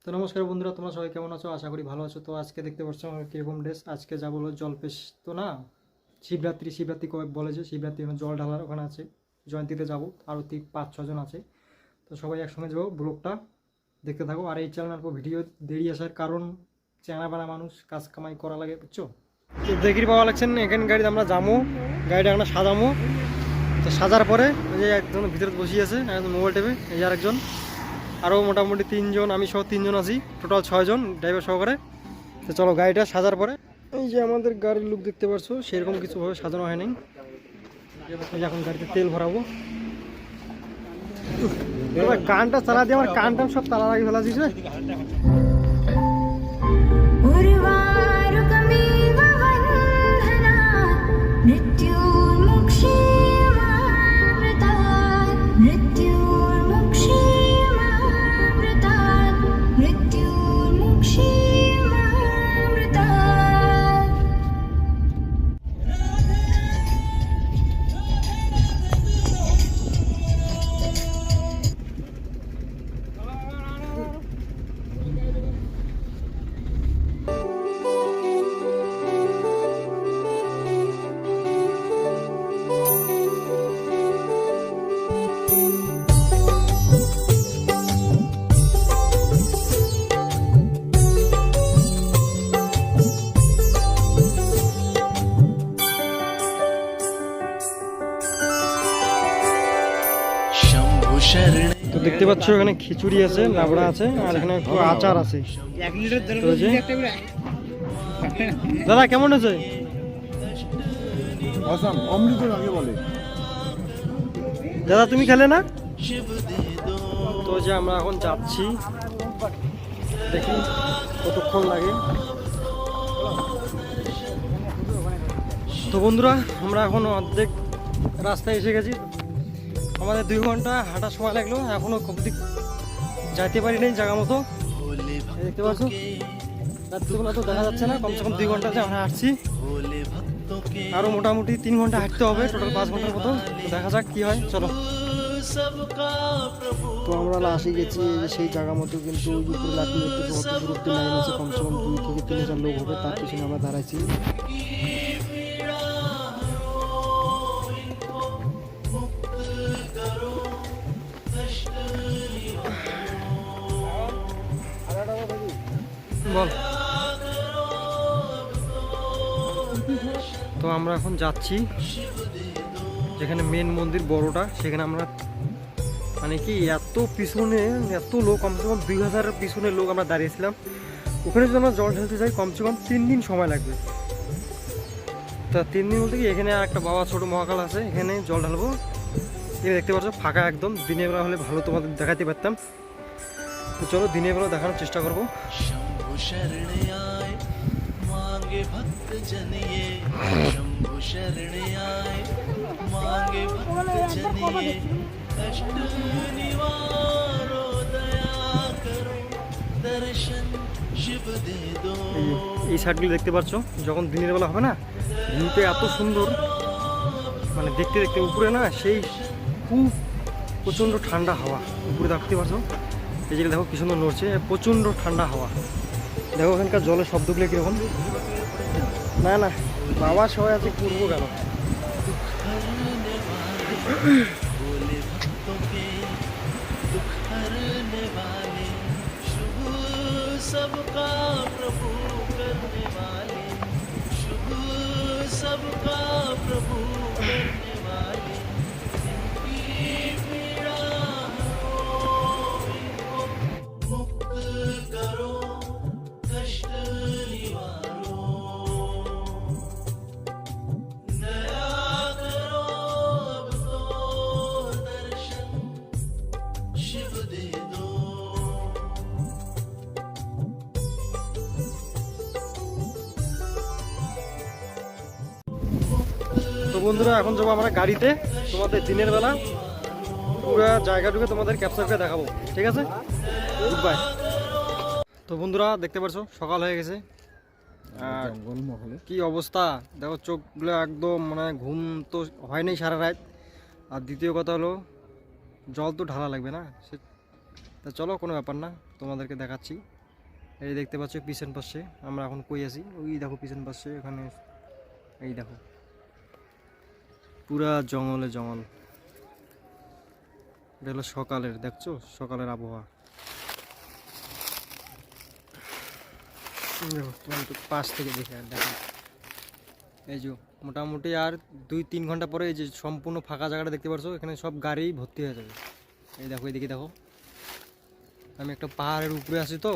তো নমস্কার বন্ধুরা, তোমরা সবাই কেমন আছো? আশা করি ভালো আছো। তো আজকে দেখতে পাচ্ছ আমার কীরকম ড্রেস। আজকে যাবো হলো জলপেশ, তো না শিবরাত্রি কবে বলেছে, শিবরাত্রি জল ঢালার ওখানে আছে, জয়ন্তীতে যাবো, আরও 5-6 জন আছে। তো সবাই একসঙ্গে যাবো, ব্লগটা দেখতে থাকো। আর এই চ্যানেল ভিডিও দেরি আসার কারণ, চেনা বানা মানুষ, কাজ কামাই করা লাগে, বুঝছো? তো দেখির পাওয়া লাগছেন এখানে গাড়িতে আমরা যাবো, গাড়িটা আমরা সাজামো। তো সাজার পরে ওই যে একজন ভিতরে বসিয়ে আছে, একজন মোবাইল টেপে, এই যে আরেকজন, আরও মোটামুটি 3 জন, আমি সহ 3 জন আছি, টোটাল 6 জন ড্রাইভার সহকারে। তো চলো গাড়িটা সাজার পরে, এই যে আমাদের গাড়ির লুক দেখতে পারছো, সেরকম কিছুভাবে সাজানো হয়নি। এই যে এখন গাড়িতে তেল ভরাবো। গানটা চালা দিয়ে আমার কানটা সব তালা লাগিয়ে ফেলা দিয়েছে। তো দেখতে পাচ্ছ এখানে খিচুড়ি আছে, লাবড়া আছে, আর এখানে একটু আচার আছে। দাদা কেমন আছে? অমৃতের আগে বলে দাদা তুমি খেলে না? তো যে আমরা এখন যাচ্ছি, দেখি কতক্ষণ লাগে। তো বন্ধুরা, আমরা এখন অর্ধেক রাস্তায় এসে গেছি। আমাদের 2 ঘন্টা হাঁটার সময় লাগলো, এখনো কবদি যাইতে পারি নাই জায়গা মতো। দেখতে পাচ্ছ রাত্রিবেলা তো দেখা যাচ্ছে না, কমসে কম 2 ঘন্টা যে আমরা হাঁটছি, আরো মোটামুটি 3 ঘন্টা হাঁটতে হবে, টোটাল 5 ঘন্টার মতো। তো দেখা যাক কি হয়, চলো। তো আমরা আসি গেছি সেই জায়গা মতো, কিন্তু উপরে লাঠি দূরত্বে লাইন আছে, কমসে কম 2 থেকে 3 হাজার লোক হবে, তার পিছনে আমরা দাঁড়াইছি। বল। তো আমরা এখন যাচ্ছি যেখানে মেন মন্দির বড়টা, সেখানে আমরা মানে কি এত পিছনে এত লোক, কমসে কম 2000 পিছনে লোক আমরা দাঁড়িয়েছিলাম। ওখানে যদি আমরা জল ঢালতে যাই কমসে কম 3 দিন সময় লাগবে। তা 3 দিন বলতে কি, এখানে একটা বাবা ছোট মহাকাল আছে, এখানে জল ঢালবো। এখানে দেখতে পাচ্ছ ফাঁকা একদম, দিনের বেলা হলে ভালো তোমাদের দেখাতে পারতাম। তো চলো দিনের বেলা দেখানোর চেষ্টা করবো। এই সাইডগুলো দেখতে পাচ্ছ, যখন দিনের বেলা হবে না, ভিউতে এত সুন্দর, মানে দেখতে দেখতে উপরে না সেই খুব প্রচণ্ড ঠান্ডা হাওয়া উপরে দেখতে পাচ্ছ। এই জায়গায় দেখো কি সুন্দর নড়ছে, প্রচণ্ড ঠান্ডা হাওয়া। দেখো ওখানকার জলের শব্দগুলো কীরকম। না না, বাবা সবাই আছে, করবো কেন। सबका प्रभु करने वाले, शुभ सबका प्रभु करने वाले, जिनकी पीड़ा हो इनको मुक्त करो, कष्ट निवारो, दया करो अब तो दर्शन शिव दे दो। তো বন্ধুরা, এখন যাবো আমরা গাড়িতে, তোমাদের দিনের বেলা পুরো জায়গাটুকু তোমাদের ক্যাপচার করে দেখাবো, ঠিক আছে? Good bye. তো বন্ধুরা দেখতে পাচ্ছ সকাল হয়ে গেছে, আর কি অবস্থা দেখো, চোখগুলো একদম মানে ঘুম তো হয়নি সারা রাত। আর দ্বিতীয় কথা হলো জল তো ঢালা লাগবে না, তা চলো কোনো ব্যাপার না, তোমাদেরকে দেখাচ্ছি। এই দেখতে পাচ্ছ পিছন পাশে আমরা এখন কই আছি, ওই দেখো পিছন পাশে এখানে, এই দেখো পুরা জঙ্গলে জঙ্গল। এটা হলো সকালের, দেখছো সকালের আবহাওয়া। দেখো তোমার একটু পাশ থেকে দেখে দেখো, এই যে মোটামুটি আর 2-3 ঘন্টা পরে এই যে সম্পূর্ণ ফাঁকা জায়গাটা দেখতে পাচ্ছ, এখানে সব গাড়ি ভর্তি হয়ে যাবে। এই দেখো এদিকে দেখো, আমি একটা পাহাড়ের উপরে আছি তো